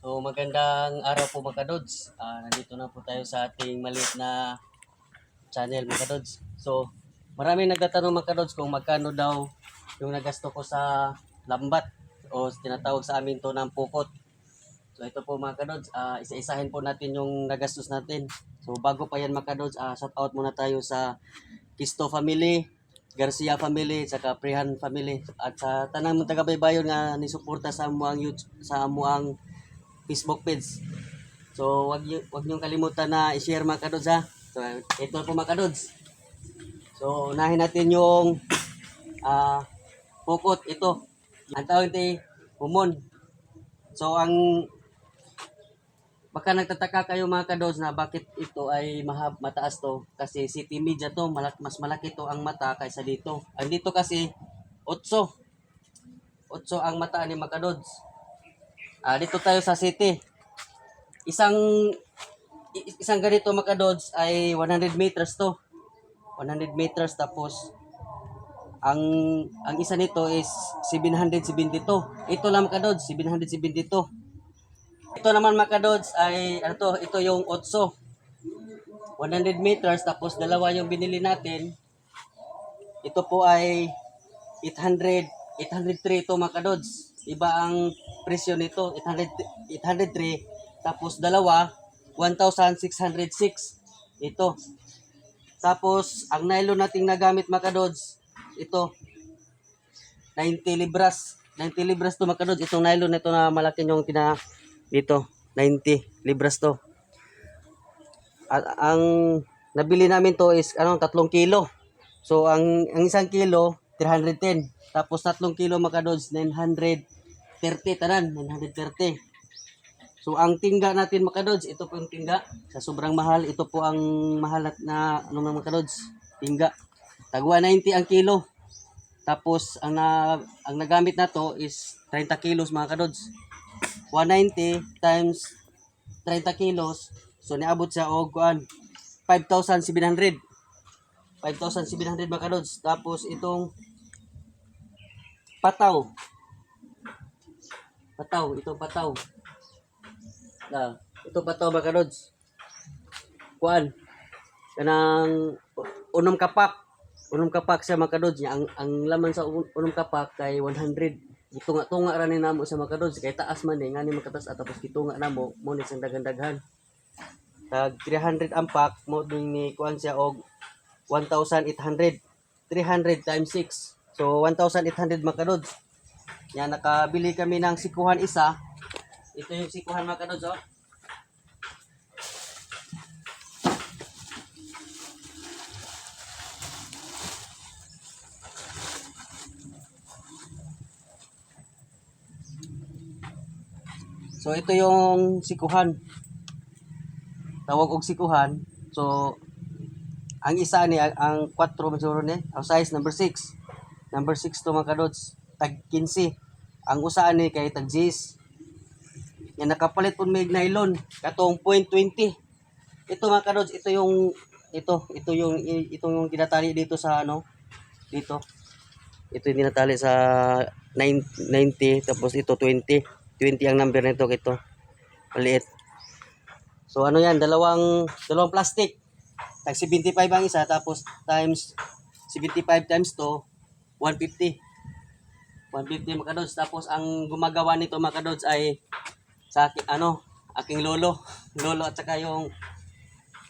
So magandang araw po mga kadods. Nandito na po tayo sa ating maliit na channel mga kadods. So maraming nagtatanong mga kadods kung magkano daw yung nagasto ko sa lambat o tinatawag sa amin to ng pukot. So ito po mga kadods, isa-isahin po natin yung nagastos natin. So bago pa yan mga kadods, shout out muna tayo sa Kisto family, Garcia family, saka Prehan family at sa tanang mga taga-baybayon nga nisuporta sa amuang YouTube, sa amuang Facebook page. So wag niyo kalimutan na i-share mga kadods ha. So ito po mga kadods. So unahin natin yung pukot ito. Ang tawag ito humon. So baka nagtataka kayo mga kadods na bakit ito ay mataas to kasi city media to, mas malaki to ang mata kaysa dito. Ang dito kasi 8. 8 ang mata ni mga kadods. Dito tayo sa city. Isang isang ganito mga kadods ay 100 meters to. 100 meters tapos ang isa nito is 772. Ito lang mga kadods, 772. Ito naman mga kadods ay ano to, ito yung 8. 100 meters tapos dalawa yung binili natin. Ito po ay 803 ito mga kadods. Iba ang presyo nito, 803 tapos dalawa 1,606 ito. Tapos ang nylon nating nagamit mga kadods, ito 90 libras. 90 libras to mga kadods. Itong nylon nito na malaki yung dito 90 libras to. At ang nabili namin to is 3 kilo. So ang isang kilo 310. Tapos 3 kilo mga kadods 930 tanan, 930. So ang tingga natin mga kadods, ito po yung tingga. Sa sobrang mahal, ito po ang mahal na mga kadods, tingga. Tagwa 90 ang kilo. Tapos ang nagamit na to is 30 kilos mga kadods. 190 times 30 kilos. So niabot siya og 5,700. 5,700 mga kadods. Tapos itong pataw. Itong pataw. Ito pataw mga kadods. Kanang unom kapak. Unom kapak siya mga kadods. Ang laman sa unom kapak kay 100. Gitunga-tunga ra ni namo sa mga kadods. Kay taas man ngani makatas at tapos gitunga namo mo ni sang daghan-daghan. Tag 300 ang pack mo ding ni kuan siya og 1,800. 300 times 6. So 1,800 mga kadods. Yan nakabili kami ng sikuhan isa. Ito yung sikuhan mga kadods oh. So ito yung sikuhan. Tawag og sikuhan. So ang isa ni ang 4 masuro ni, ang size number 6. Number 6 to mga kadods, tag 15. Ang usa ni kay tag 10. Yan nakapalit pud may nylon katong 0.20. Ito mga kadods, ito yung tinatali dito sa dito. Ito yung tinatali sa 90 tapos ito 20. 20 ang number nito ito. Maliit. So yan, dalawang plastic. Tag 75 ang isa tapos times 75 times 2 150. 150 mga kadods. Tapos ang gumagawa nito mga kadods ay sa aking lolo at saka yung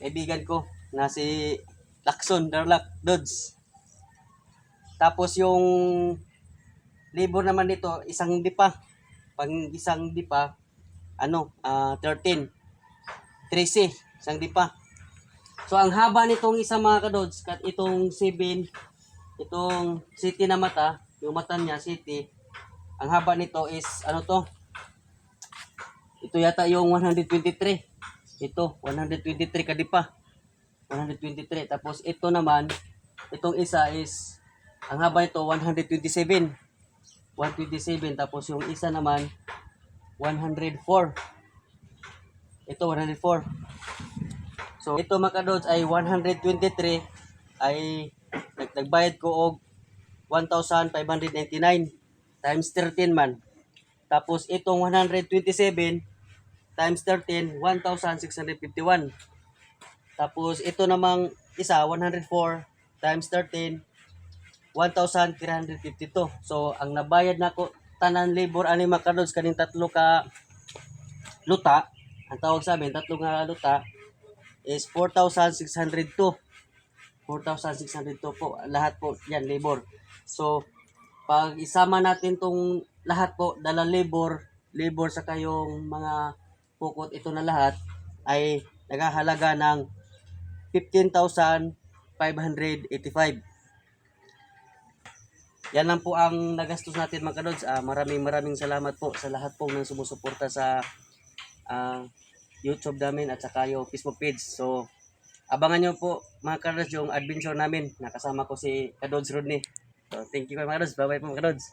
kaibigan ko na si Lacson Darlac Dodds. Tapos yung labor naman nito isang dipa. Pag isang dipa 13 isang dipa. So ang haba nitong isa mga kadods, kat itong 7, itong city na mata, yung mata niya city, ang haba nito is ito yata yung 123. Ito 123 kadipa. 123. Tapos ito naman, itong isa is ang haba nito 127. 127 tapos yung isa naman 104. Ito 104. So ito mga kadods ay 123 ay nagbayad ko og 1,599 times 13 man. Tapos itong 127 times 13, 1,651. Tapos ito namang isa, 104 times 13, 1,352. So ang nabayad nako tanan labor ani mga kadods kaning tatlo ka luta, ang tawag sa amin tatlo nga luta is 4,602. 4,602 po lahat po yan labor. So pag isama natin tong lahat po dala labor sa kayong mga pukot ito na lahat ay naghahalaga ng 15,585. Yan lang po ang nagastos natin mga kadods. Maraming salamat po sa lahat po ng sumusuporta sa YouTube namin at saka yung Facebook page. So abangan nyo po mga kadods yung adventure namin. Nakasama ko si Kadods Rodney. So thank you mga kadods. Bye bye po mga kadods.